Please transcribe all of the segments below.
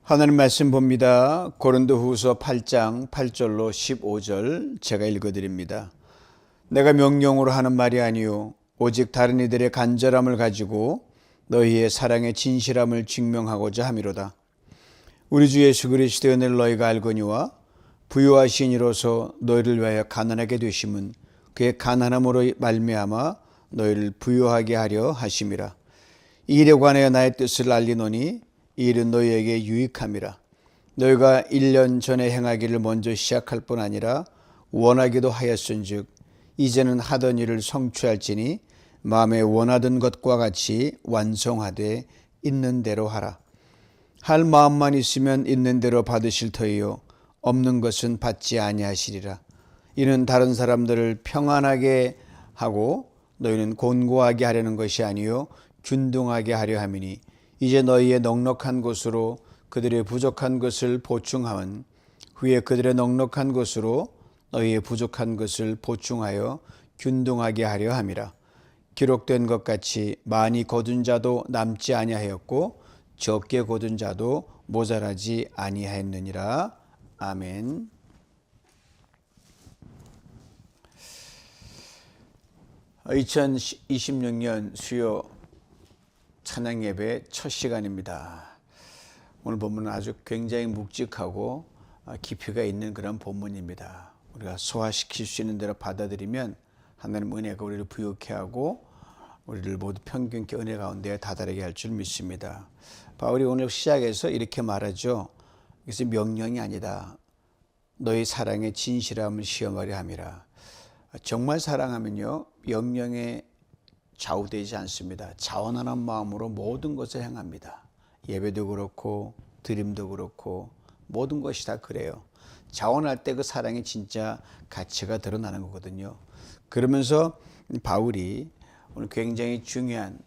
하나님 말씀 봅니다. 고린도후서 8장 8절로 15절 제가 읽어드립니다. 내가 명령으로 하는 말이 아니요 오직 다른 이들의 간절함을 가지고 너희의 사랑의 진실함을 증명하고자 함이로다. 우리 주 예수 그리스도의 은혜를 너희가 알거니와 부요하신 이로서 너희를 위하여 가난하게 되심은 그의 가난함으로 말미암아 너희를 부요하게 하려 하심이라. 이 일에 관하여 나의 뜻을 알리노니 이 일은 너희에게 유익함이라. 너희가 1년 전에 행하기를 먼저 시작할 뿐 아니라 원하기도 하였은즉 이제는 하던 일을 성취할지니 마음에 원하던 것과 같이 완성하되 있는 대로 하라. 할 마음만 있으면 있는 대로 받으실 터이요 없는 것은 받지 아니하시리라. 이는 다른 사람들을 평안하게 하고 너희는 곤고하게 하려는 것이 아니요 균등하게 하려 함이니 이제 너희의 넉넉한 것으로 그들의 부족한 것을 보충함은 후에 그들의 넉넉한 것으로 너희의 부족한 것을 보충하여 균등하게 하려 함이라. 기록된 것 같이 많이 거둔 자도 남지 아니하였고 적게 거둔 자도 모자라지 아니하였느니라. 아멘. (2026년) 수요 찬양 예배 첫 시간입니다. 오늘 본문은 아주 굉장히 묵직하고 깊이가 있는 그런 본문입니다. 우리가 소화시킬 수 있는 대로 받아들이면 하나님 은혜가 우리를 부욕해 하고 우리를 모두 평균케 은혜 가운데 다다르게 할 줄 믿습니다. 바울이 오늘 시작에서 이렇게 말하죠. 이것은 명령이 아니다. 너희 사랑의 진실함을 시험하려 함이라. 정말 사랑하면요 명령에 좌우되지 않습니다. 자원하는 마음으로 모든 것을 행합니다. 예배도 그렇고 드림도 그렇고 모든 것이 다 그래요. 자원할 때 그 사랑의 진짜 가치가 드러나는 거거든요. 그러면서 바울이 오늘 굉장히 중요한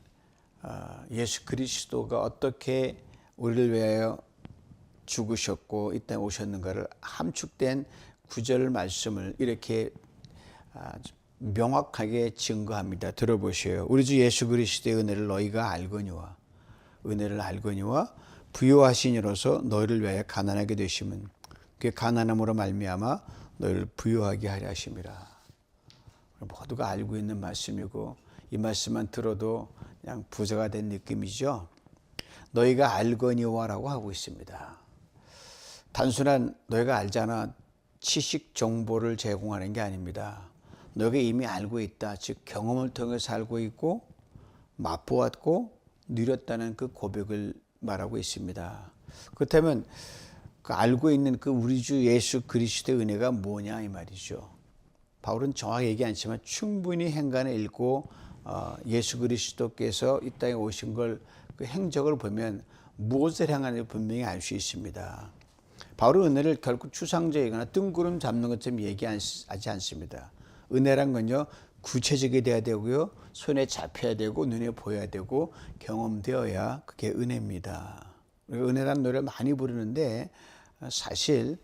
예수 그리스도가 어떻게 우리를 위하여 죽으셨고 이 땅에 오셨는가를 함축된 구절 말씀을 이렇게 명확하게 증거합니다. 들어보세요. 우리 주 예수 그리스도의 은혜를 너희가 알거니와 은혜를 알거니와 부요하시니로서 너희를 위하여 가난하게 되심은 그 가난함으로 말미암아 너희를 부요하게 하려 하심이라. 모두가 알고 있는 말씀이고 이 말씀만 들어도 그냥 부자가 된 느낌이죠. 너희가 알거니와라고 하고 있습니다. 단순한 너희가 알잖아 지식 정보를 제공하는 게 아닙니다. 너희가 이미 알고 있다. 즉 경험을 통해서 알고 있고 맛보았고 누렸다는 그 고백을 말하고 있습니다. 그렇다면 그 알고 있는 그 우리 주 예수 그리스도의 은혜가 뭐냐 이 말이죠. 바울은 정확히 얘기 않지만 충분히 행간을 읽고 예수 그리스도께서 이 땅에 오신 걸 그 행적을 보면 무엇을 행하는지 분명히 알 수 있습니다. 바울은 은혜를 결국 추상적이거나 뜬구름 잡는 것처럼 얘기하지 않습니다. 은혜란 건요 구체적이 돼야 되고요 손에 잡혀야 되고 눈에 보여야 되고 경험되어야 그게 은혜입니다. 우리가 은혜란 노래를 많이 부르는데 사실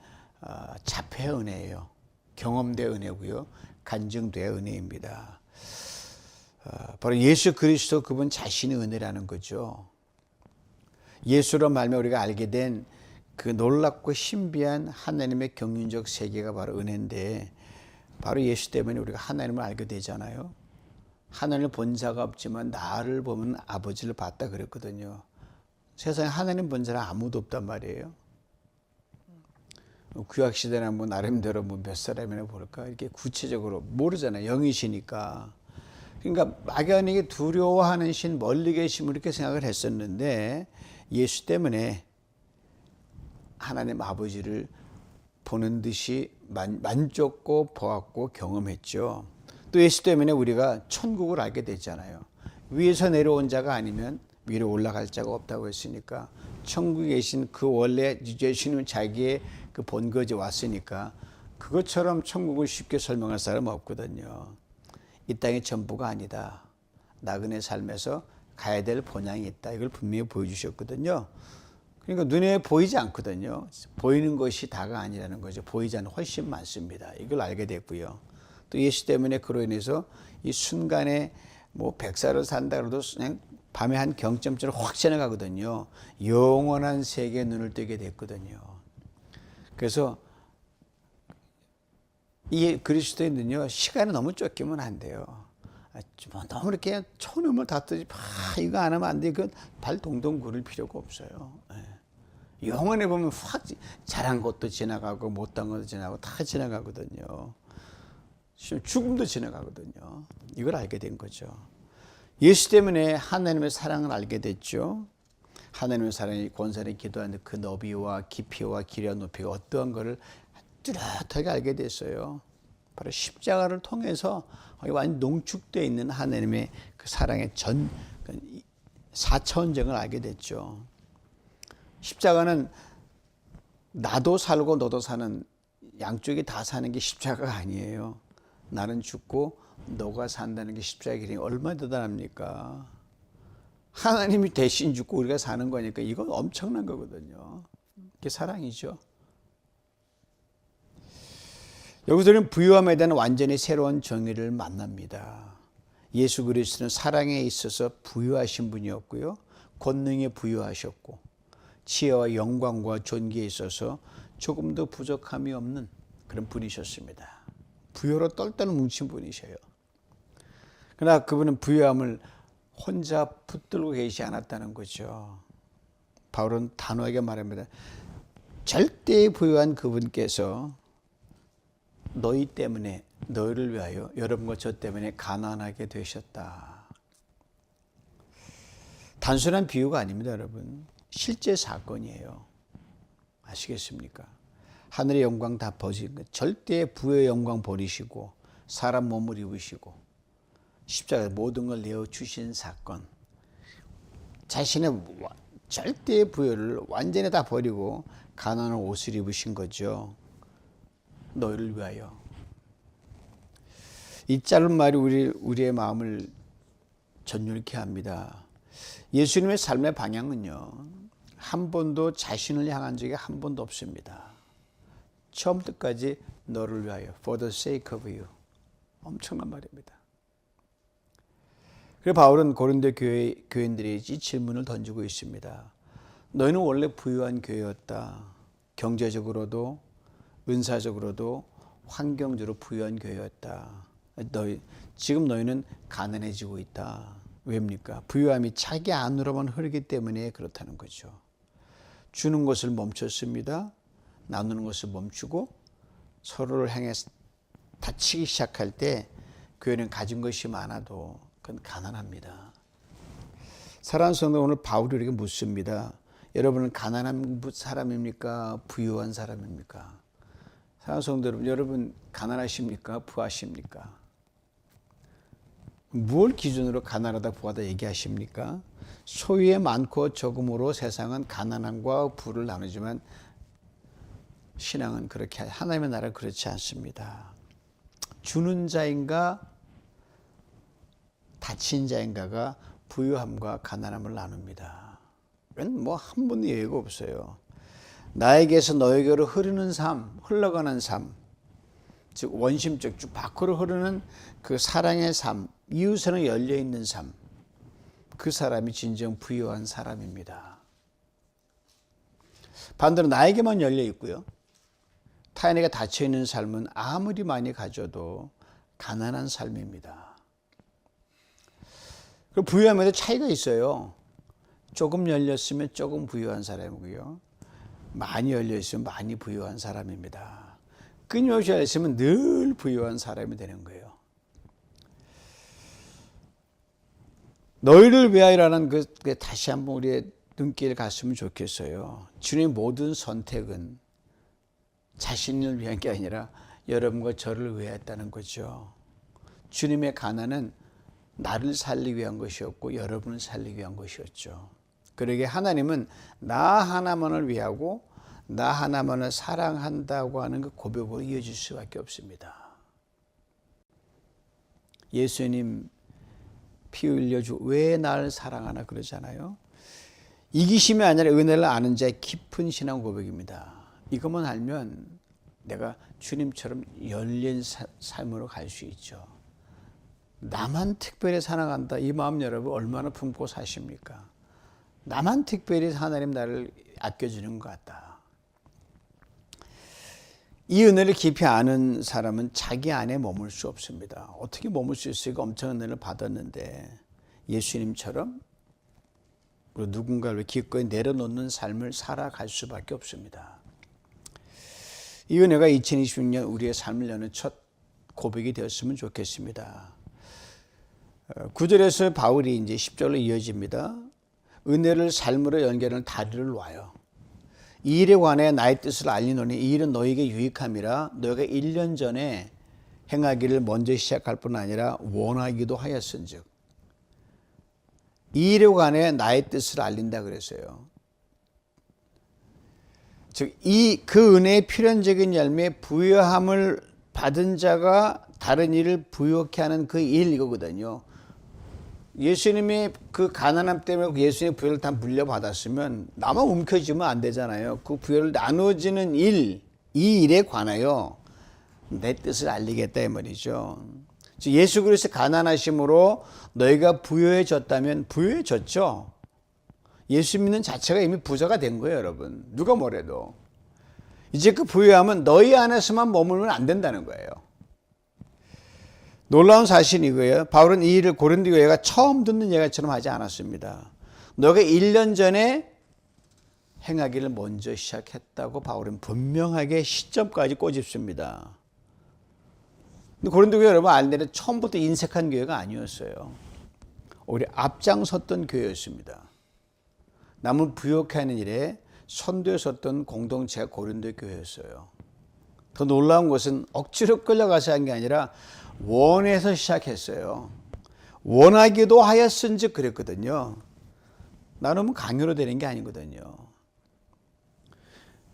잡혀야 은혜예요. 경험돼야 은혜고요 간증돼야 은혜입니다. 바로 예수 그리스도 그분 자신이 은혜라는 거죠. 예수로 말미암아 우리가 알게 된 그 놀랍고 신비한 하나님의 경륜적 세계가 바로 은혜인데 바로 예수 때문에 우리가 하나님을 알게 되잖아요. 하나님을 본 자가 없지만 나를 보면 아버지를 봤다 그랬거든요. 세상에 하나님 본 사람 아무도 없단 말이에요. 구약시대나 나름대로 몇 사람이나 볼까 이렇게 구체적으로 모르잖아요. 영이시니까. 그러니까 막연하게 두려워하는 신 멀리 계심을 이렇게 생각을 했었는데 예수 때문에 하나님 아버지를 보는 듯이 만졌고 보았고 경험했죠. 또 예수 때문에 우리가 천국을 알게 됐잖아요. 위에서 내려온 자가 아니면 위로 올라갈 자가 없다고 했으니까 천국에 계신 그 원래 예수님은 자기의 그 본거지 왔으니까 그것처럼 천국을 쉽게 설명할 사람은 없거든요. 이 땅의 전부가 아니다. 나그네 삶에서 가야 될 본향이 있다. 이걸 분명히 보여주셨거든요. 그러니까 눈에 보이지 않거든요. 보이는 것이 다가 아니라는 거죠. 보이지 않는 훨씬 많습니다. 이걸 알게 됐고요. 또 예수 때문에 그로 인해서 이 순간에 100살을 산다 그래도 그냥 밤에 한 경점처럼 확 지나가거든요. 영원한 세계에 눈을 뜨게 됐거든요. 그래서 이 그리스도인은요, 시간이 너무 쫓기면 안 돼요. 너무 이렇게 초놈을 다 뜨지, 이거 안 하면 안 돼. 그 발 동동 구를 필요가 없어요. 영원히 보면 확 잘한 것도 지나가고 못한 것도 지나가고 다 지나가거든요. 죽음도 지나가거든요. 이걸 알게 된 거죠. 예수 때문에 하나님의 사랑을 알게 됐죠. 하나님의 사랑이 권세를 기도하는데 그 너비와 깊이와 길이와 높이가 어떠한 것을 뚜렷하게 알게 됐어요. 바로 십자가를 통해서 완전 농축되어 있는 하나님의 그 사랑의 4차원적을 알게 됐죠. 십자가는 나도 살고 너도 사는, 양쪽이 다 사는 게 십자가가 아니에요. 나는 죽고 너가 산다는 게 십자가의 길이 얼마나 대단합니까? 하나님이 대신 죽고 우리가 사는 거니까 이건 엄청난 거거든요. 이게 사랑이죠. 여기서는 부유함에 대한 완전히 새로운 정의를 만납니다. 예수 그리스도는 사랑에 있어서 부유하신 분이었고요. 권능에 부유하셨고 지혜와 영광과 존귀에 있어서 조금도 부족함이 없는 그런 분이셨습니다. 부여로 똘똘 뭉친 분이셔요. 그러나 그분은 부유함을 혼자 붙들고 계시지 않았다는 거죠. 바울은 단호하게 말합니다. 절대 부유한 그분께서 너희 때문에, 너희를 위하여 여러분과 저 때문에 가난하게 되셨다. 단순한 비유가 아닙니다, 여러분. 실제 사건이에요. 아시겠습니까? 하늘의 영광 다 버리신 것, 절대 부의 영광 버리시고 사람 몸을 입으시고 십자가에 모든 걸 내어주신 사건. 자신의 절대 부여를 완전히 다 버리고 가난한 옷을 입으신 거죠. 너희를 위하여. 이 짧은 말이 우리의 마음을 전율케 합니다. 예수님의 삶의 방향은요, 한 번도 자신을 향한 적이 한 번도 없습니다. 처음부터 끝까지 너를 위하여, for the sake of you. 엄청난 말입니다. 그래서 바울은 고린도 교인들이 이 질문을 던지고 있습니다. 너희는 원래 부유한 교회였다. 경제적으로도 은사적으로도 환경적으로 부유한 교회였다. 지금 너희는 가난해지고 있다. 왜입니까? 부유함이 자기 안으로만 흐르기 때문에 그렇다는 거죠. 주는 것을 멈췄습니다. 나누는 것을 멈추고 서로를 향해 다치기 시작할 때 교회는 가진 것이 많아도 그건 가난합니다. 사랑하는 성도, 오늘 바울이 우리에게 묻습니다. 여러분은 가난한 사람입니까? 부유한 사람입니까? 사랑하는 성도 여러분, 여러분 가난하십니까? 부하십니까? 무엇 기준으로 가난하다 부하다 얘기하십니까? 소유에 많고 적음으로 세상은 가난함과 부를 나누지만 신앙은 그렇게, 하나님의 나라는 그렇지 않습니다. 주는 자인가 다친 자인가가 부유함과 가난함을 나눕니다. 뭐 한 번도 예외가 없어요. 나에게서 너에게로 흐르는 삶, 흘러가는 삶, 즉 원심적 쭉 밖으로 흐르는 그 사랑의 삶, 이웃에는 열려있는 삶, 그 사람이 진정 부유한 사람입니다. 반대로 나에게만 열려있고요, 타인에게 닫혀있는 삶은 아무리 많이 가져도 가난한 삶입니다. 그리고 부유함에도 차이가 있어요. 조금 열렸으면 조금 부유한 사람이고요, 많이 열려있으면 많이 부유한 사람입니다. 끊임없이 열렸으면 늘 부유한 사람이 되는 거예요. 너희를 위하여라는 그 다시 한번 우리의 눈길을 갔으면 좋겠어요. 주님의 모든 선택은 자신을 위한 게 아니라 여러분과 저를 위하였다는 거죠. 주님의 가난은 나를 살리기 위한 것이었고 여러분을 살리기 위한 것이었죠. 그러기에 하나님은 나 하나만을 위하고 나 하나만을 사랑한다고 하는 그 고백으로 이어질 수밖에 없습니다. 예수님 피 흘려주고 왜 나를 사랑하나 그러잖아요. 이기심이 아니라 은혜를 아는 자의 깊은 신앙 고백입니다. 이것만 알면 내가 주님처럼 열린 삶으로 갈 수 있죠. 나만 특별히 살아간다. 이 마음 여러분 얼마나 품고 사십니까? 나만 특별히 하나님 나를 아껴주는 것 같다. 이 은혜를 깊이 아는 사람은 자기 안에 머물 수 없습니다. 어떻게 머물 수 있을까? 엄청난 은혜를 받았는데 예수님처럼 누군가를 기꺼이 내려놓는 삶을 살아갈 수밖에 없습니다. 이 은혜가 2026년 우리의 삶을 여는 첫 고백이 되었으면 좋겠습니다. 9절에서 바울이 이제 10절로 이어집니다. 은혜를 삶으로 연결하는 다리를 놔요. 이 일에 관해 나의 뜻을 알리노니 이 일은 너에게 유익함이라 너희가 1년 전에 행하기를 먼저 시작할 뿐 아니라 원하기도 하였은즉. 이 일에 관해 나의 뜻을 알린다 그랬어요. 즉, 그 은혜의 필연적인 열매, 부여함을 받은 자가 다른 일을 부여케 하는 그 일 이거거든요. 예수님의 그 가난함 때문에 예수님의 부여를 다 물려받았으면 나만 움켜쥐면 안 되잖아요. 그 부여를 나눠지는 일, 이 일에 관하여 내 뜻을 알리겠다 이 말이죠. 예수 그리스도의 가난하심으로 너희가 부여해졌다면 부여해졌죠. 예수 믿는 자체가 이미 부자가 된 거예요, 여러분. 누가 뭐래도. 이제 그 부여함은 너희 안에서만 머물면 안 된다는 거예요. 놀라운 사실이 이거예요. 바울은 이 일을 고린도 교회가 처음 듣는 얘기처럼 하지 않았습니다. 너가 1년 전에 행하기를 먼저 시작했다고 바울은 분명하게 시점까지 꼬집습니다. 근데 고린도 교회 여러분 알대로 처음부터 인색한 교회가 아니었어요. 오히려 앞장섰던 교회였습니다. 남을 부욕케 하는 일에 선두에 섰던 공동체가 고린도 교회였어요. 더 놀라운 것은 억지로 끌려가서 한 게 아니라 원해서 시작했어요. 원하기도 하였은즉 그랬거든요. 나는 강요로 되는 게 아니거든요.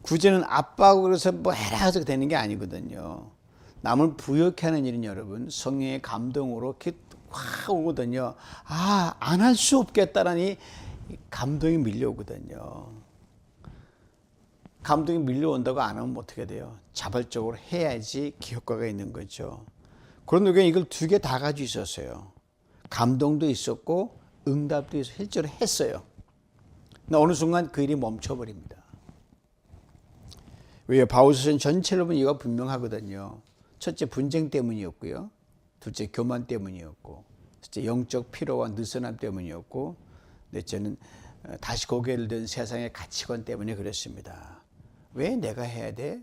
구제는 압박으로 그래서 뭐 해라 해서 되는 게 아니거든요. 남을 부욕케 하는 일은 여러분 성령의 감동으로 이렇게 확 오거든요. 아, 안 할 수 없겠다라는 이 감동이 밀려오거든요. 감동이 밀려온다고 안 하면 어떻게 돼요? 자발적으로 해야지 기효과가 있는 거죠. 그런데 그냥 이걸 두 개 다 가지고 있었어요. 감동도 있었고 응답도 있었고 실제로 했어요. 근데 어느 순간 그 일이 멈춰버립니다. 왜요? 바울서는 전체로 보면 이유가 분명하거든요. 첫째 분쟁 때문이었고요. 둘째 교만 때문이었고, 셋째 영적 피로와 느슨함 때문이었고, 넷째는 다시 고개를 든 세상의 가치관 때문에 그랬습니다. 왜 내가 해야 돼?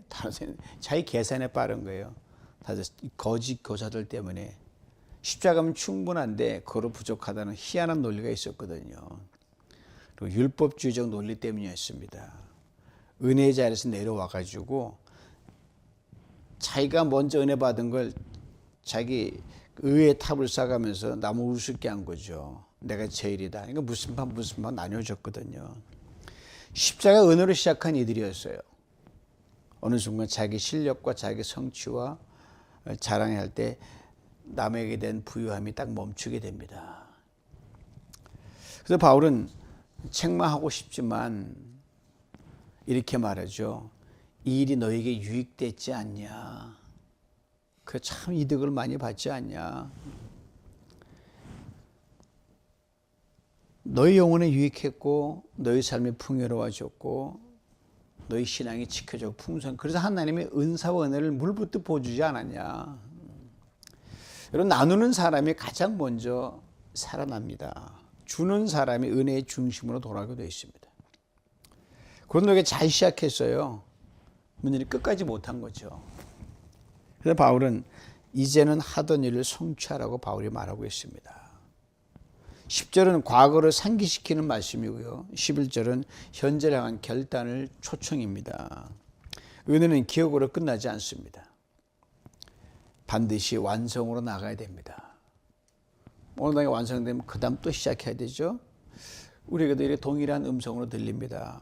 자기 계산에 빠른 거예요. 거짓 교사들 때문에 십자가면 충분한데 그로 부족하다는 희한한 논리가 있었거든요. 그리고 율법주의적 논리 때문이었습니다. 은혜의 자리에서 내려와가지고 자기가 먼저 은혜 받은 걸 자기 의의 탑을 쌓아가면서 나무 우습게 한 거죠. 내가 제일이다. 그러니까 무슨 판 나뉘어졌거든요. 십자가 은혜로 시작한 이들이었어요. 어느 순간 자기 실력과 자기 성취와 자랑할 때 남에게 대한 부유함이 딱 멈추게 됩니다. 그래서 바울은 책망하고 싶지만 이렇게 말하죠. 이 일이 너에게 유익됐지 않냐. 그 참 이득을 많이 받지 않냐. 너희 영혼에 유익했고 너희 삶이 풍요로워졌고 너희 신앙이 지켜져 풍성. 그래서 하나님의 은사와 은혜를 물붓듯 보여주지 않았냐. 여러분 나누는 사람이 가장 먼저 살아납니다. 주는 사람이 은혜의 중심으로 돌아가게 되어 있습니다. 그런데 잘 시작했어요. 문제는 끝까지 못한 거죠. 그래서 바울은 이제는 하던 일을 성취하라고 바울이 말하고 있습니다. 10절은 과거를 상기시키는 말씀이고요. 11절은 현재를 향한 결단을 초청입니다. 은혜는 기억으로 끝나지 않습니다. 반드시 완성으로 나가야 됩니다. 어느 단계 완성되면 그 다음 또 시작해야 되죠. 우리에게도 이렇게 동일한 음성으로 들립니다.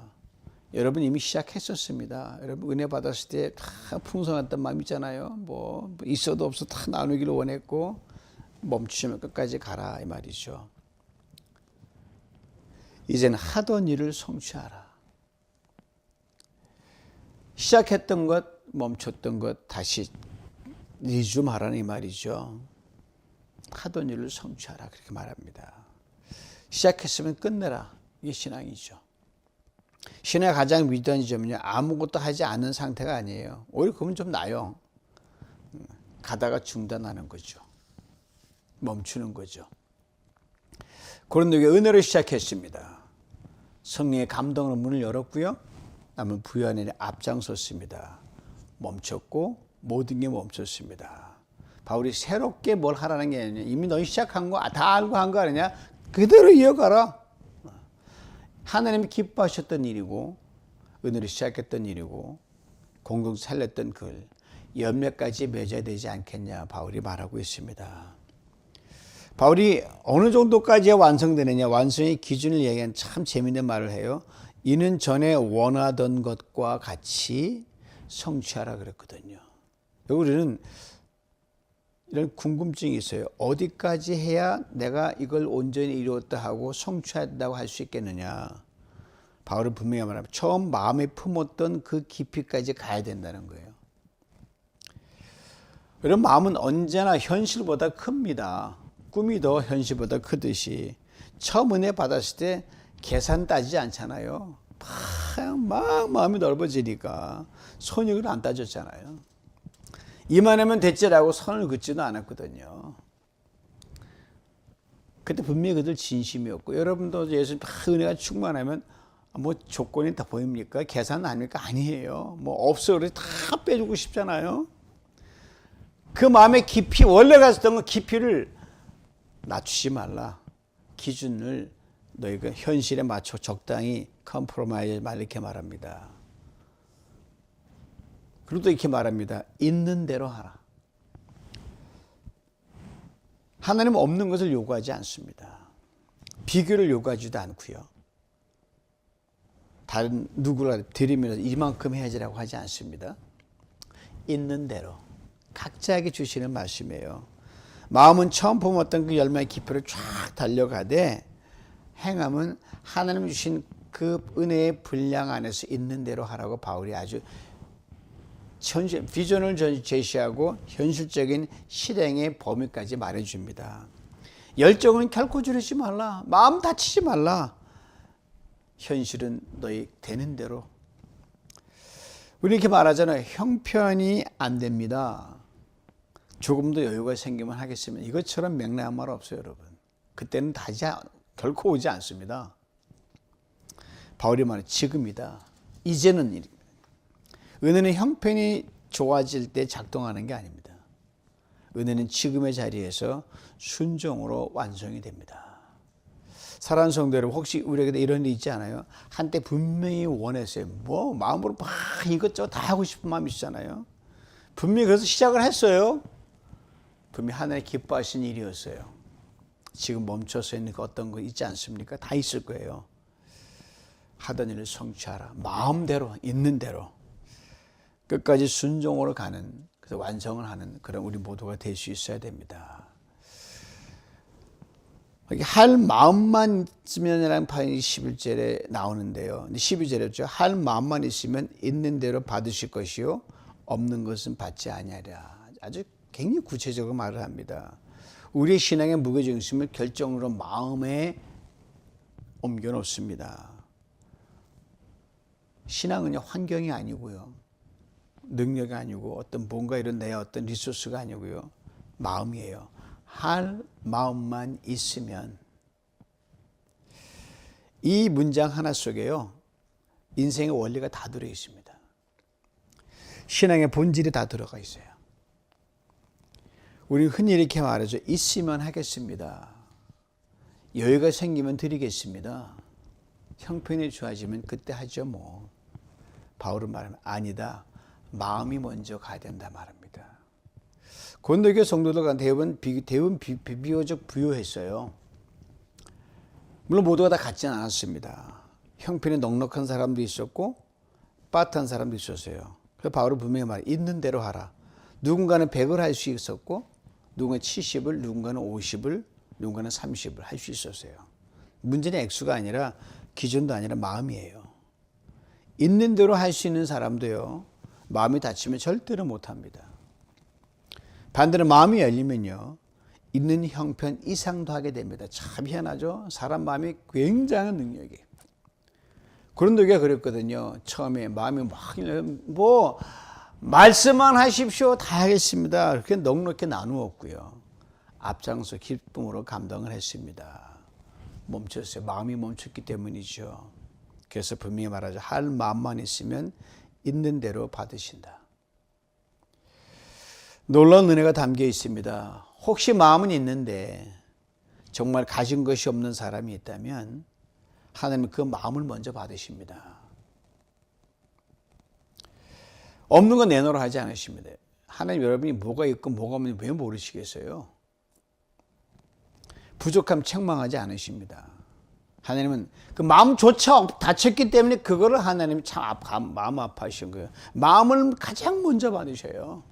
여러분 이미 시작했었습니다. 여러분 은혜 받았을 때 다 풍성했던 마음 있잖아요. 뭐 있어도 없어도 다 나누기를 원했고 멈추시면 끝까지 가라 이 말이죠. 이제는 하던 일을 성취하라. 시작했던 것, 멈췄던 것 다시 리줌하라는 이 말이죠. 하던 일을 성취하라 그렇게 말합니다. 시작했으면 끝내라. 이게 신앙이죠. 신앙의 가장 위대한 점은요, 아무것도 하지 않는 상태가 아니에요. 오히려 그러면 좀 나아요. 가다가 중단하는 거죠. 멈추는 거죠. 고린도교회 은혜로 시작했습니다. 성령의 감동으로 문을 열었고요. 남은 부요한 일에 앞장섰습니다. 멈췄고 모든 게 멈췄습니다. 바울이 새롭게 뭘 하라는 게 아니냐. 이미 너희 시작한 거 다 알고 한 거 아니냐. 그대로 이어가라. 하나님이 기뻐하셨던 일이고 은혜로 시작했던 일이고 공동 살렸던 글 열매까지 맺어야 되지 않겠냐 바울이 말하고 있습니다. 바울이 어느 정도까지 완성되느냐 완성의 기준을 얘기한 참 재미있는 말을 해요. 이는 전에 원하던 것과 같이 성취하라 그랬거든요. 우리는 이런 궁금증이 있어요. 어디까지 해야 내가 이걸 온전히 이루었다 하고 성취한다고 할 수 있겠느냐. 바울은 분명히 말합니다. 처음 마음에 품었던 그 깊이까지 가야 된다는 거예요. 여러분 마음은 언제나 현실보다 큽니다. 꿈이 더 현실보다 크듯이 처음 은혜 받았을 때 계산 따지지 않잖아요. 막 마음이 넓어지니까 손익을 안 따졌잖아요. 이만하면 됐지라고 선을 긋지도 않았거든요. 그때 분명히 그들 진심이었고 여러분도 예수님 은혜가 충만하면 뭐 조건이 다 보입니까? 계산 아닙니까? 아니에요. 뭐 없어 그래 다 빼주고 싶잖아요. 그 마음의 깊이 원래 가졌던 그 깊이를 낮추지 말라. 기준을 너희가 현실에 맞춰 적당히 컴프로마이즈 말 이렇게 말합니다. 그리고 또 이렇게 말합니다. 있는 대로 하라. 하나님은 없는 것을 요구하지 않습니다. 비교를 요구하지도 않고요. 다른 누구라 드리면서 이만큼 해야지라고 하지 않습니다. 있는 대로 각자에게 주시는 말씀이에요. 마음은 처음 품었던 그 열매의 깊이를 쫙 달려가되 행함은 하나님 주신 그 은혜의 분량 안에서 있는 대로 하라고 바울이 아주 비전을 제시하고 현실적인 실행의 범위까지 말해줍니다. 열정은 결코 줄이지 말라. 마음 다치지 말라. 현실은 너희 되는 대로. 우리 이렇게 말하잖아요. 형편이 안 됩니다. 조금 더 여유가 생기면 하겠습니다. 이것처럼 맹랑한 말 없어요, 여러분. 그때는 결코 오지 않습니다. 바울이 말해 지금이다. 이제는 일입니다. 은혜는 형편이 좋아질 때 작동하는 게 아닙니다. 은혜는 지금의 자리에서 순종으로 완성이 됩니다. 사랑하는 성도 여러분, 혹시 우리에게도 이런 일 있지 않아요? 한때 분명히 원했어요. 마음으로 막 이것저것 다 하고 싶은 마음이 있잖아요. 분명히 그래서 시작을 했어요. 분명히 하나님 기뻐하신 일이었어요. 지금 멈춰서 있는 어떤 거 있지 않습니까? 다 있을 거예요. 하던 일을 성취하라. 마음대로, 있는 대로. 끝까지 순종으로 가는, 그래서 완성을 하는 그런 우리 모두가 될 수 있어야 됩니다. 할 마음만 있으면이라는 판이 11절에 나오는데요. 12절에죠. 할 마음만 있으면 있는 대로 받으실 것이요. 없는 것은 받지 아니하리라. 아주 굉장히 구체적으로 말을 합니다. 우리의 신앙의 무게중심을 결정으로 마음에 옮겨 놓습니다. 신앙은요, 환경이 아니고요. 능력이 아니고 어떤 뭔가 이런 내 어떤 리소스가 아니고요. 마음이에요. 할 마음만 있으면. 이 문장 하나 속에요. 인생의 원리가 다 들어 있습니다. 신앙의 본질이 다 들어가 있어요. 우리 흔히 이렇게 말하죠. 있으면 하겠습니다. 여유가 생기면 드리겠습니다. 형편이 좋아지면 그때 하죠 뭐. 바울은 말하면 아니다. 마음이 먼저 가야 된다 말합니다. 고린도교회 성도들과 대부분 비교적 부유했어요. 물론 모두가 다 같지는 않았습니다. 형편이 넉넉한 사람도 있었고 빠듯한 사람도 있었어요. 그래서 바울은 분명히 말해 있는 대로 하라. 누군가는 100을 할 수 있었고 누군가는 70을, 누군가는 50을, 누군가는 30을 할 수 있었어요. 문제는 액수가 아니라 기준도 아니라 마음이에요. 있는 대로 할 수 있는 사람도요. 마음이 닫히면 절대로 못합니다. 반대로 마음이 열리면요. 있는 형편 이상도 하게 됩니다. 참 희한하죠. 사람 마음이 굉장한 능력이에요. 고린도교가 그랬거든요. 처음에 마음이 뭐 말씀만 하십시오. 다 하겠습니다. 그렇게 넉넉히 나누었고요. 앞장서 기쁨으로 감동을 했습니다. 멈췄어요. 마음이 멈췄기 때문이죠. 그래서 분명히 말하죠. 할 마음만 있으면 있는 대로 받으신다. 놀라운 은혜가 담겨 있습니다. 혹시 마음은 있는데 정말 가진 것이 없는 사람이 있다면 하나님은 그 마음을 먼저 받으십니다. 없는 건 내놓으라 하지 않으십니다. 하나님 여러분이 뭐가 있고 뭐가 없는지 왜 모르시겠어요? 부족함 책망하지 않으십니다. 하나님은 그 마음조차 다쳤기 때문에 그거를 하나님이 참 마음 아파하신 거예요. 마음을 가장 먼저 받으셔요.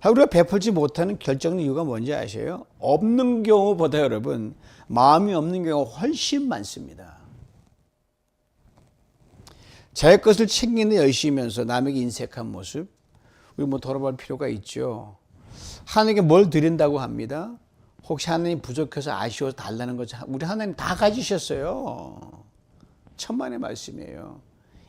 우리가 베풀지 못하는 결정의 이유가 뭔지 아세요? 없는 경우보다 여러분 마음이 없는 경우가 훨씬 많습니다. 자기 것을 챙기는 열심히면서 남에게 인색한 모습, 우리 뭐 돌아볼 필요가 있죠. 하나님께 뭘 드린다고 합니다. 혹시 하나님 부족해서 아쉬워서 달라는 거죠. 우리 하나님 다 가지셨어요. 천만의 말씀이에요.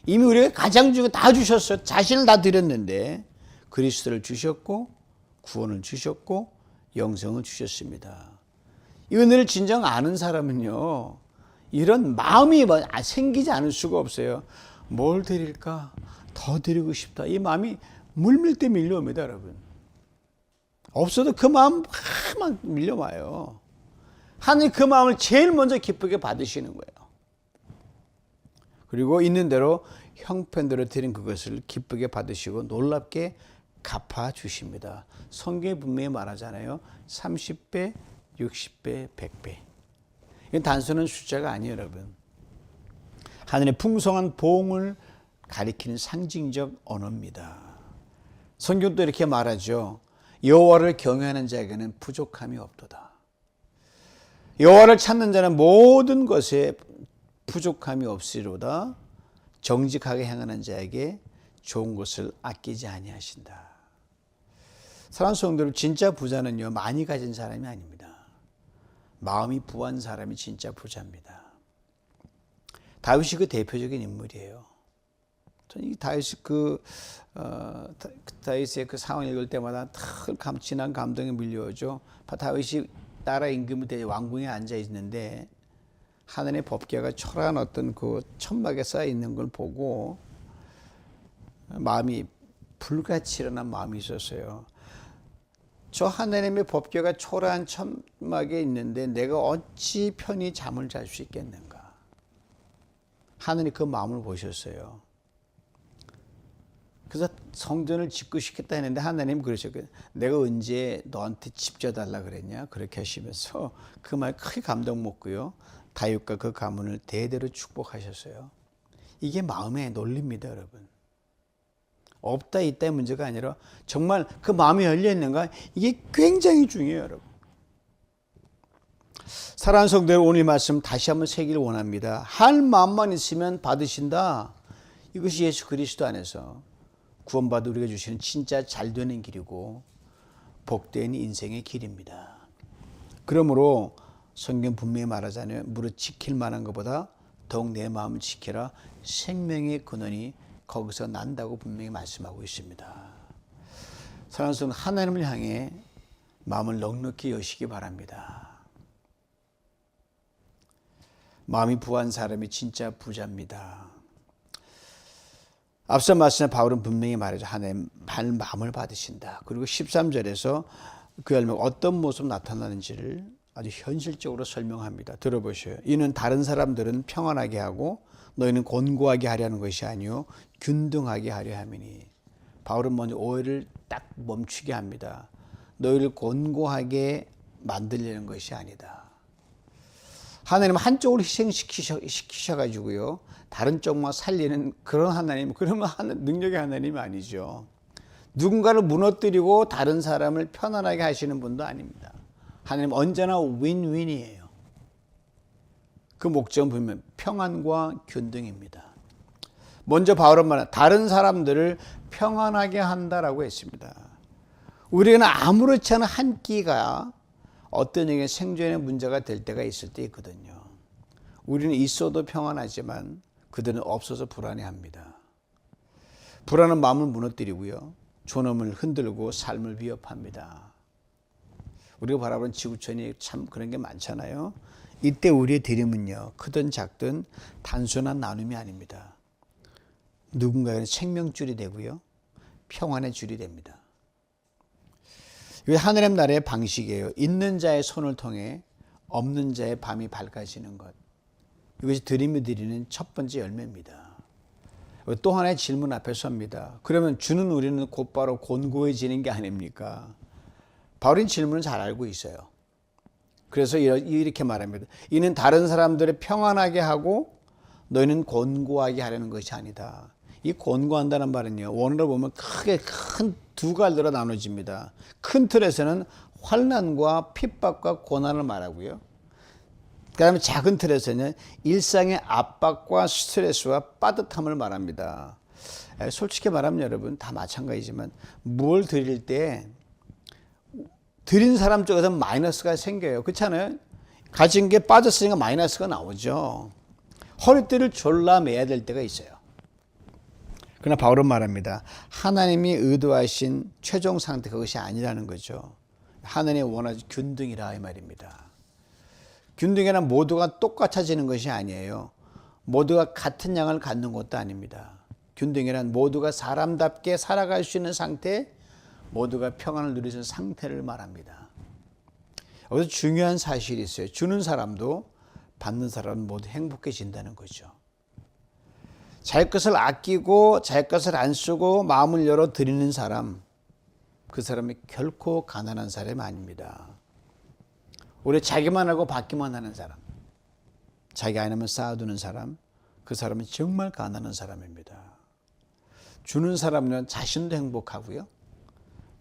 이미 우리가 가장 중에 다 주셨어요. 자신을 다 드렸는데 그리스도를 주셨고 구원을 주셨고 영생을 주셨습니다. 이 은혜를 진정 아는 사람은요, 이런 마음이 생기지 않을 수가 없어요. 뭘 드릴까? 더 드리고 싶다. 이 마음이 물밀 때 밀려옵니다, 여러분. 없어도 그 마음 막 밀려와요. 하나님 그 마음을 제일 먼저 기쁘게 받으시는 거예요. 그리고 있는 대로 형편대로 드린 그것을 기쁘게 받으시고 놀랍게 갚아주십니다. 성경에 분명히 말하잖아요. 30배, 60배, 100배. 이건 단순한 숫자가 아니에요, 여러분. 하늘의 풍성한 보응을 가리키는 상징적 언어입니다. 성경도 이렇게 말하죠. 여호와를 경외하는 자에게는 부족함이 없도다. 여호와를 찾는 자는 모든 것에 부족함이 없으리로다. 정직하게 행하는 자에게 좋은 것을 아끼지 아니하신다. 사랑하는 성도들, 진짜 부자는요 많이 가진 사람이 아닙니다. 마음이 부한 사람이 진짜 부자입니다. 다윗이 그 대표적인 인물이에요. 저는 이 다윗의 그 상황을 읽을 때마다 진한 감동에 밀려오죠. 다윗이 나라 임금이 왕궁에 앉아 있는데 하나님의 법궤가 초라한 어떤 그 천막에 쌓여 있는 걸 보고 마음이 불같이 일어난 마음이 있었어요. 저 하나님의 법궤가 초라한 천막에 있는데 내가 어찌 편히 잠을 잘 수 있겠는가. 하나님이 그 마음을 보셨어요. 그래서 성전을 짓고 싶겠다 했는데 하나님 그러셨거든요. 내가 언제 너한테 집 져달라 그랬냐. 그렇게 하시면서 그 말 크게 감동 먹고요. 다윗과 그 가문을 대대로 축복하셨어요. 이게 마음의 논리입니다, 여러분. 없다 있다의 문제가 아니라 정말 그 마음이 열려 있는가, 이게 굉장히 중요해요, 여러분. 사랑하는 성도들, 오늘 말씀 다시 한번 새기를 원합니다. 할 마음만 있으면 받으신다. 이것이 예수 그리스도 안에서 구원받아 우리가 주시는 진짜 잘 되는 길이고 복된 인생의 길입니다. 그러므로 성경 분명히 말하잖아요. 무릇 지킬 만한 것보다 더욱 내 마음을 지키라. 생명의 근원이 거기서 난다고 분명히 말씀하고 있습니다. 사랑하는 성도, 하나님을 향해 마음을 넉넉히 여시기 바랍니다. 마음이 부한 사람이 진짜 부자입니다. 앞서 말씀에 바울은 분명히 말하죠. 하나님 마음을 받으신다. 그리고 13절에서 그 열매가 어떤 모습 나타나는지를 아주 현실적으로 설명합니다. 들어보셔요. 이는 다른 사람들은 평안하게 하고 너희는 곤고하게 하려는 것이 아니요 균등하게 하려 함이니. 바울은 먼저 오해를 딱 멈추게 합니다. 너희를 곤고하게 만들려는 것이 아니다. 하나님은 한쪽으로 희생시키셔가지고요 다른 쪽만 살리는 그런 하나님, 그러면 능력의 하나님이 아니죠. 누군가를 무너뜨리고 다른 사람을 편안하게 하시는 분도 아닙니다. 하나님 언제나 윈윈이에요. 그 목적은 보면 평안과 균등입니다. 먼저 바울은 말합니다. 다른 사람들을 평안하게 한다라고 했습니다. 우리는 아무렇지 않은 한 끼가 어떤 얘기는 생존의 문제가 될 때가 있을 때 있거든요. 우리는 있어도 평안하지만 그들은 없어서 불안해합니다. 불안은 마음을 무너뜨리고요. 존엄을 흔들고 삶을 위협합니다. 우리가 바라보는 지구촌이 참 그런 게 많잖아요. 이때 우리의 드림은요. 크든 작든 단순한 나눔이 아닙니다. 누군가에게는 생명줄이 되고요. 평안의 줄이 됩니다. 이게 하나님 나라의 방식이에요. 있는 자의 손을 통해 없는 자의 밤이 밝아지는 것. 이것이 드림이 드리는 첫 번째 열매입니다. 또 하나의 질문 앞에 섭니다. 그러면 주는 우리는 곧바로 곤고해지는 게 아닙니까? 바울은 질문을 잘 알고 있어요. 그래서 이렇게 말합니다. 이는 다른 사람들을 평안하게 하고 너희는 곤고하게 하려는 것이 아니다. 이 곤고한다는 말은요. 원어로 보면 크게 큰 두 갈래로 나눠집니다. 큰 틀에서는 환난과 핍박과 고난을 말하고요. 그다음에 작은 틀에서는 일상의 압박과 스트레스와 빠듯함을 말합니다. 솔직히 말하면 여러분 다 마찬가지지만 뭘 드릴 때 드린 사람 쪽에서 마이너스가 생겨요. 그렇잖아요. 가진 게 빠졌으니까 마이너스가 나오죠. 허리띠를 졸라 매야 될 때가 있어요. 그러나 바울은 말합니다. 하나님이 의도하신 최종 상태 그것이 아니라는 거죠. 하나님이 원하지 균등이라 이 말입니다. 균등이란 모두가 똑같아지는 것이 아니에요. 모두가 같은 양을 갖는 것도 아닙니다. 균등이란 모두가 사람답게 살아갈 수 있는 상태, 모두가 평안을 누릴 수 있는 상태를 말합니다. 여기서 중요한 사실이 있어요. 주는 사람도 받는 사람은 모두 행복해진다는 거죠. 자기 것을 아끼고 자기 것을 안 쓰고 마음을 열어 드리는 사람, 그 사람이 결코 가난한 사람이 아닙니다. 오히려 자기만 하고 받기만 하는 사람, 자기 안 하면 쌓아두는 사람, 그 사람은 정말 가난한 사람입니다. 주는 사람은 자신도 행복하고요.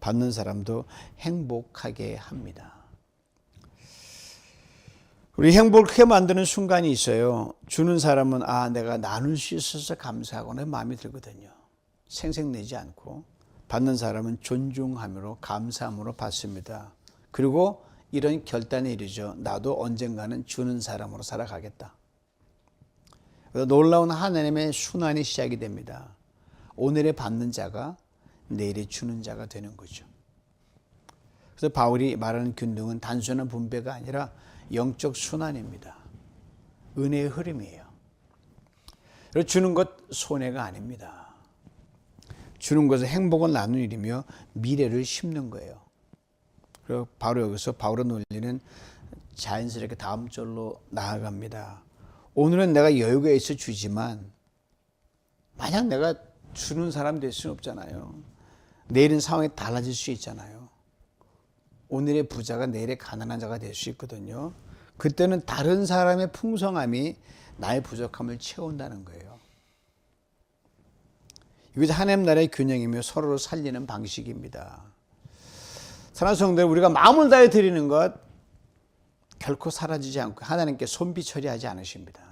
받는 사람도 행복하게 합니다. 우리 행복을 크게 만드는 순간이 있어요. 주는 사람은 내가 나눌 수 있어서 감사하고 내 마음이 들거든요. 생색내지 않고. 받는 사람은 존중함으로 감사함으로 받습니다. 그리고 이런 결단에 이르죠. 나도 언젠가는 주는 사람으로 살아가겠다. 놀라운 하나님의 순환이 시작이 됩니다. 오늘의 받는 자가 내일의 주는 자가 되는 거죠. 그래서 바울이 말하는 균등은 단순한 분배가 아니라 영적 순환입니다. 은혜의 흐름이에요. 그리고 주는 것 손해가 아닙니다. 주는 것은 행복을 나누는 일이며 미래를 심는 거예요. 그리고 바로 여기서 바울의 논리는 자연스럽게 다음 절로 나아갑니다. 오늘은 내가 여유가 있어 주지만 만약 내가 주는 사람 될 수는 없잖아요. 내일은 상황이 달라질 수 있잖아요. 오늘의 부자가 내일의 가난한 자가 될 수 있거든요. 그때는 다른 사람의 풍성함이 나의 부족함을 채운다는 거예요. 이것이 하나님 나라의 균형이며 서로를 살리는 방식입니다. 사랑하는 성도들, 우리가 마음을 다해 드리는 것 결코 사라지지 않고 하나님께 손비 처리하지 않으십니다.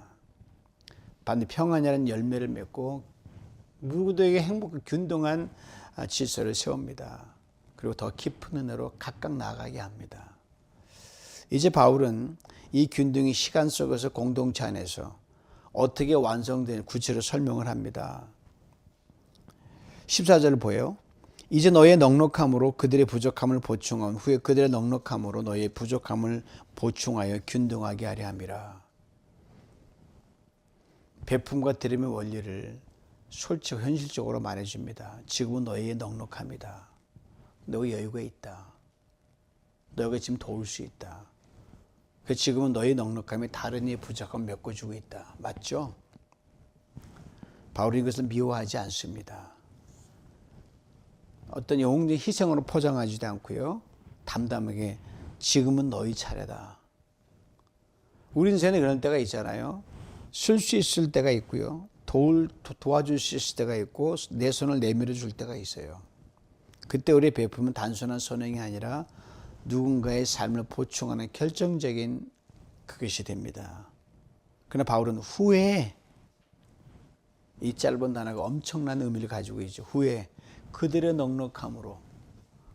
반대 평안이라는 열매를 맺고 누구에게 행복한 균등한 질서를 세웁니다. 그리고 더 깊은 은혜로 각각 나아가게 합니다. 이제 바울은 이 균등이 시간 속에서 공동체 안에서 어떻게 완성되는 구체로 설명을 합니다. 14절을 보여요. 이제 너의 넉넉함으로 그들의 부족함을 보충한 후에 그들의 넉넉함으로 너의 부족함을 보충하여 균등하게 하려 함이라. 베품과 드림의 원리를 솔직히 현실적으로 말해줍니다. 지금은 너희의 넉넉함이다. 너희 여유가 있다. 너희가 지금 도울 수 있다. 지금은 너희 넉넉함이 다른 이의 부족함을 메꿔주고 있다. 맞죠? 바울이 이것을 미워하지 않습니다. 어떤 영웅의 희생으로 포장하지도 않고요. 담담하게 지금은 너희 차례다. 우리 인생에 그런 때가 있잖아요. 쓸 수 있을 때가 있고요. 도와줄 수 있을 때가 있고 내 손을 내밀어 줄 때가 있어요. 그때 우리의 베품은 단순한 선행이 아니라 누군가의 삶을 보충하는 결정적인 그것이 됩니다. 그러나 바울은 후에, 이 짧은 단어가 엄청난 의미를 가지고 있죠. 후에 그들의 넉넉함으로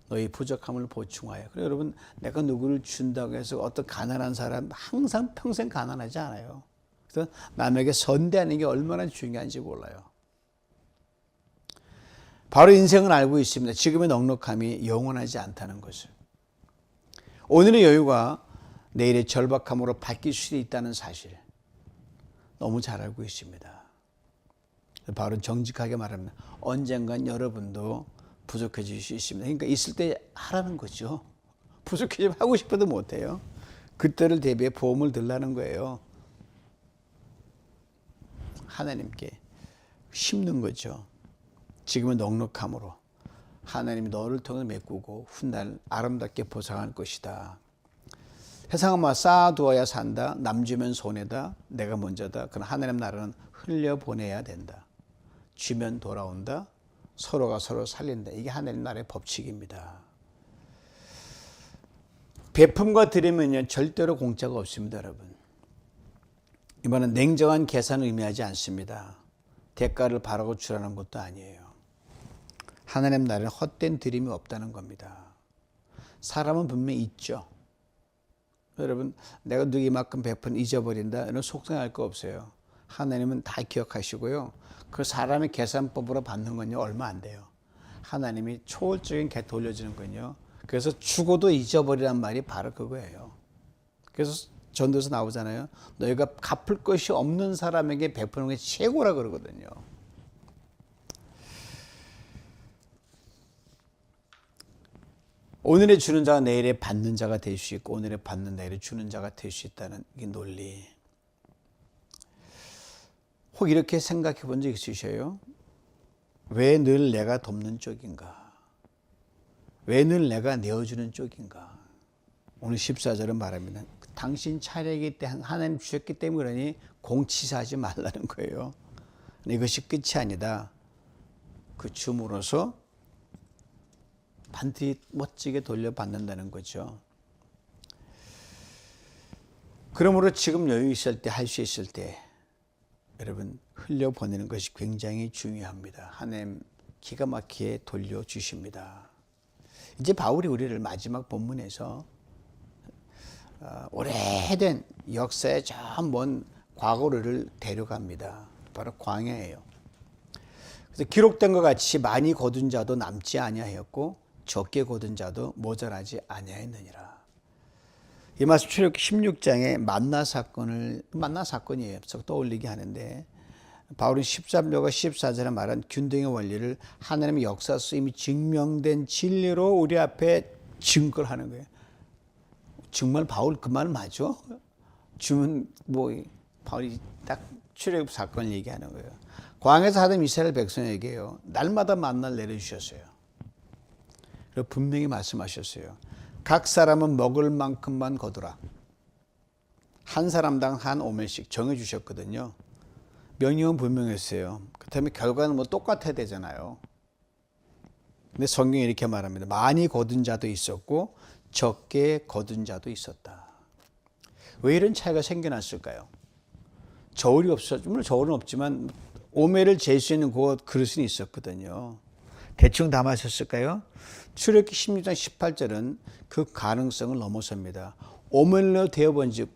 너희 부족함을 보충하여. 그래 여러분, 내가 누구를 준다고 해서 어떤 가난한 사람 항상 평생 가난하지 않아요. 그래서 남에게 선대하는 게 얼마나 중요한지 몰라요. 바로 인생은 알고 있습니다. 지금의 넉넉함이 영원하지 않다는 것을. 오늘의 여유가 내일의 절박함으로 바뀔 수도 있다는 사실 너무 잘 알고 있습니다. 바로 정직하게 말합니다. 언젠간 여러분도 부족해질 수 있습니다. 그러니까 있을 때 하라는 거죠. 부족해지면 하고 싶어도 못해요. 그때를 대비해 보험을 들라는 거예요. 하나님께 심는 거죠. 지금은 넉넉함으로 하나님이 너를 통해 메꾸고 훗날 아름답게 보상할 것이다. 세상은 쌓아두어야 산다. 남주면 손해다. 내가 먼저다. 그러나 하나님 나라는 흘려보내야 된다. 주면 돌아온다. 서로가 서로 살린다. 이게 하나님 나라의 법칙입니다. 베품과 드리면요 절대로 공짜가 없습니다. 여러분. 이번엔 냉정한 계산을 의미하지 않습니다. 대가를 바라고 주라는 것도 아니에요. 하나님 나라는 헛된 드림이 없다는 겁니다. 사람은 분명히 있죠. 여러분, 내가 누구 이만큼 베푼 잊어버린다 이런 속상할 거 없어요. 하나님은 다 기억하시고요. 그 사람의 계산법으로 받는 건요 얼마 안 돼요. 하나님이 초월적인 게 돌려주는 건요. 그래서 죽어도 잊어버리란 말이 바로 그거예요. 그래서 전도서 나오잖아요. 너희가 갚을 것이 없는 사람에게 베푸는 게 최고라 그러거든요. 오늘의 주는 자가 내일의 받는 자가 될 수 있고 오늘의 받는 내일의 주는 자가 될 수 있다는 이 논리. 혹 이렇게 생각해 본 적 있으셔요? 왜 늘 내가 돕는 쪽인가? 왜 늘 내가 내어주는 쪽인가? 오늘 14절은 말합니다. 당신 차례이기 때문에 하나님 주셨기 때문에 그러니 공치사하지 말라는 거예요. 이것이 끝이 아니다. 그 줌으로써 반드시 멋지게 돌려받는다는 거죠. 그러므로 지금 여유 있을 때, 할 수 있을 때 여러분 흘려보내는 것이 굉장히 중요합니다. 하나님 기가 막히게 돌려주십니다. 이제 바울이 우리를 마지막 본문에서 오래된 역사의 저 먼 과거를 데려갑니다. 바로 광야예요. 그래서 기록된 것 같이 많이 거둔 자도 남지 아니하였고 적게 거둔 자도 모자라지 아니하였느니라. 이 말씀 출애굽기 16장에 만나 사건이에요. 떠올리게 하는데 바울은 13절과 14절에 말한 균등의 원리를 하나님의 역사 쓰임이 증명된 진리로 우리 앞에 증거를 하는 거예요. 정말 바울 그 말 맞아? 주문 바울이 딱 출애굽 사건을 얘기하는 거예요. 광야에서 하던 이스라엘 백성에게요. 날마다 만나를 내려주셨어요. 그리고 분명히 말씀하셨어요. 각 사람은 먹을 만큼만 거두라. 한 사람당 한 오멜씩 정해주셨거든요. 명령은 분명했어요. 그렇다면 결과는 똑같아야 되잖아요. 근데 성경이 이렇게 말합니다. 많이 거둔 자도 있었고 적게 거둔 자도 있었다. 왜 이런 차이가 생겨났을까요? 저울이 없었죠. 물론 저울은 없지만 오멜을 잴 수 있는 그 그릇은 있었거든요. 대충 다 마셨을까요? 출애굽기 16장 18절은 그 가능성을 넘어섭니다. 오멜로 되어본 즉,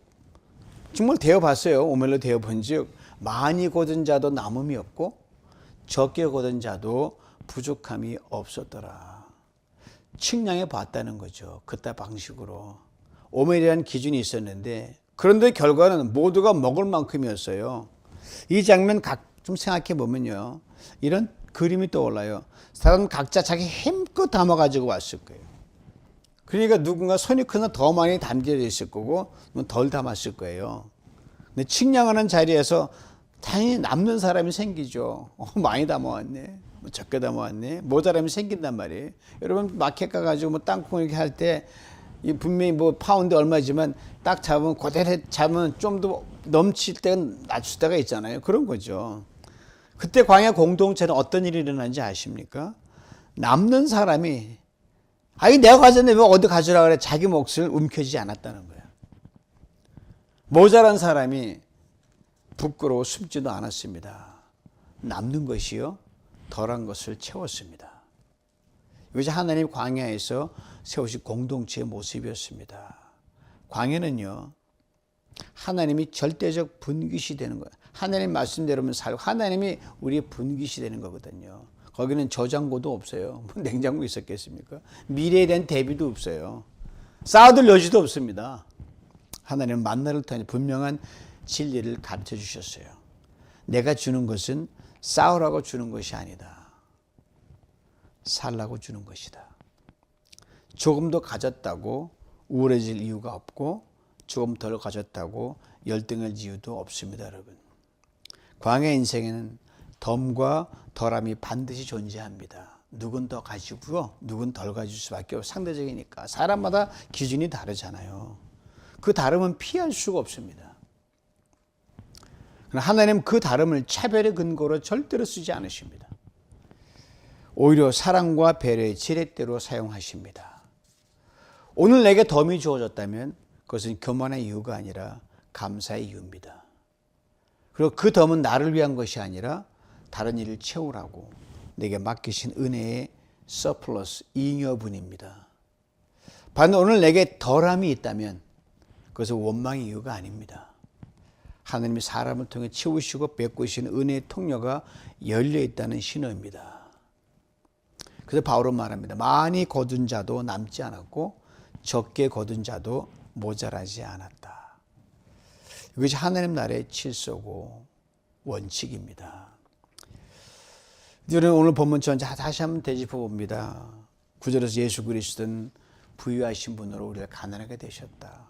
정말 되어봤어요. 오멜로 되어본 즉 많이 거둔 자도 남음이 없고 적게 거둔 자도 부족함이 없었더라. 측량해 봤다는 거죠. 그때 방식으로. 오멜이라는 기준이 있었는데 그런데 결과는 모두가 먹을 만큼이었어요. 이 장면 좀 생각해 보면요. 이런 그림이 떠올라요. 사람 각자 자기 힘껏 담아가지고 왔을 거예요. 그러니까 누군가 손이 크나 더 많이 담겨져 있을 거고 덜 담았을 거예요. 근데 측량하는 자리에서 당연히 남는 사람이 생기죠. 많이 담아왔네. 적게 담아왔네. 모자람이 생긴단 말이에요. 여러분 마켓 가가지고 땅콩 이렇게 할 때 분명히 파운드 얼마지만 딱 잡으면 그대로 잡으면 좀 더 넘칠 때가 낮출 때가 있잖아요. 그런 거죠. 그때 광야 공동체는 어떤 일이 일어난지 아십니까? 남는 사람이 내가 가졌는데 왜 어디 가져라 그래? 자기 몫을 움켜쥐지 않았다는 거예요. 모자란 사람이 부끄러워 숨지도 않았습니다. 남는 것이요 덜한 것을 채웠습니다. 이것이 하나님 광야에서 세우신 공동체의 모습이었습니다. 광야는요, 하나님이 절대적 분깃이 되는 거예요. 하나님 말씀대로만 살고 하나님이 우리의 분깃이 되는 거거든요. 거기는 저장고도 없어요. 뭐 냉장고 있었겠습니까? 미래에 대한 대비도 없어요. 쌓아둘 여지도 없습니다. 하나님은 만나를 통해 분명한 진리를 가르쳐 주셨어요. 내가 주는 것은 쌓으라고 주는 것이 아니다. 살라고 주는 것이다. 조금 더 가졌다고 우울해질 이유가 없고 조금 덜 가졌다고 열등할 이유도 없습니다, 여러분. 광야 인생에는 덤과 덜함이 반드시 존재합니다. 누군 더 가지고요, 누군 덜 가질 수밖에 없어요. 상대적이니까. 사람마다 기준이 다르잖아요. 그 다름은 피할 수가 없습니다. 그러나 하나님 그 다름을 차별의 근거로 절대로 쓰지 않으십니다. 오히려 사랑과 배려의 지렛대로 사용하십니다. 오늘 내게 덤이 주어졌다면 그것은 교만의 이유가 아니라 감사의 이유입니다. 그리고 그 덤은 나를 위한 것이 아니라 다른 일을 채우라고 내게 맡기신 은혜의 서플러스, 잉여분입니다. 반면 오늘 내게 덜함이 있다면 그것은 원망의 이유가 아닙니다. 하나님이 사람을 통해 채우시고 베푸신 은혜의 통로가 열려 있다는 신호입니다. 그래서 바울은 말합니다. 많이 거둔 자도 남지 않았고 적게 거둔 자도 모자라지 않았다. 이것이 하나님 나라의 질서고 원칙입니다. 저는 오늘 본문처럼 다시 한번 되짚어 봅니다. 9절에서 예수 그리스도는 부유하신 분으로 우리를 가난하게 되셨다.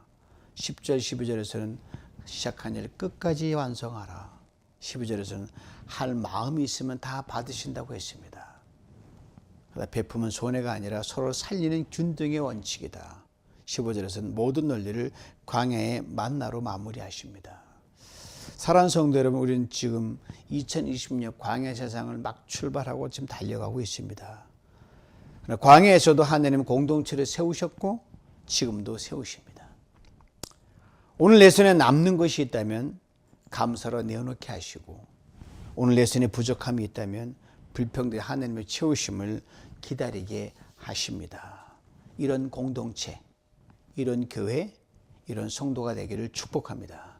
10절, 12절에서는 시작한 일 끝까지 완성하라. 12절에서는 할 마음이 있으면 다 받으신다고 했습니다. 베품은 손해가 아니라 서로 살리는 균등의 원칙이다. 15절에서는 모든 논리를 광야의 만나로 마무리하십니다. 사랑하는 성도 여러분, 우리는 지금 2020년 광야 세상을 막 출발하고 지금 달려가고 있습니다. 광야에서도 하나님은 공동체를 세우셨고 지금도 세우십니다. 오늘 내 손에 남는 것이 있다면 감사로 내어놓게 하시고 오늘 내 손에 부족함이 있다면 불평등의 하나님의 채우심을 기다리게 하십니다. 이런 공동체, 이런 교회, 이런 성도가 되기를 축복합니다.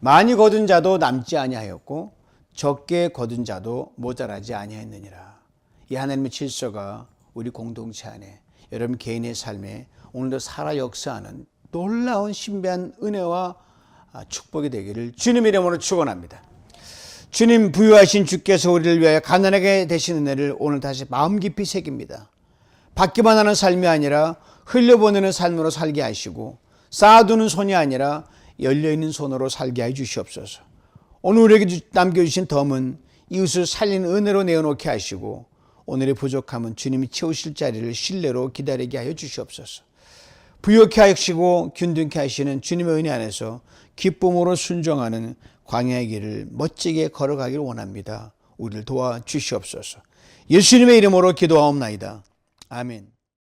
많이 거둔 자도 남지 아니하였고 적게 거둔 자도 모자라지 아니하였느니라. 이 하나님의 질서가 우리 공동체 안에 여러분 개인의 삶에 오늘도 살아 역사하는 놀라운 신비한 은혜와 축복이 되기를 주님의 이름으로 축원합니다. 주님 부유하신 주께서 우리를 위하여 가난하게 되신 은혜를 오늘 다시 마음 깊이 새깁니다. 받기만 하는 삶이 아니라 흘려보내는 삶으로 살게 하시고 쌓아두는 손이 아니라 열려있는 손으로 살게 해 주시옵소서. 오늘 우리에게 남겨주신 덤은 이웃을 살리는 은혜로 내어놓게 하시고 오늘의 부족함은 주님이 채우실 자리를 신뢰로 기다리게 하여 주시옵소서. 부유케 하시고 균등케 하시는 주님의 은혜 안에서 기쁨으로 순종하는 광야의 길을 멋지게 걸어가기를 원합니다. 우리를 도와주시옵소서. 예수님의 이름으로 기도하옵나이다. 아멘.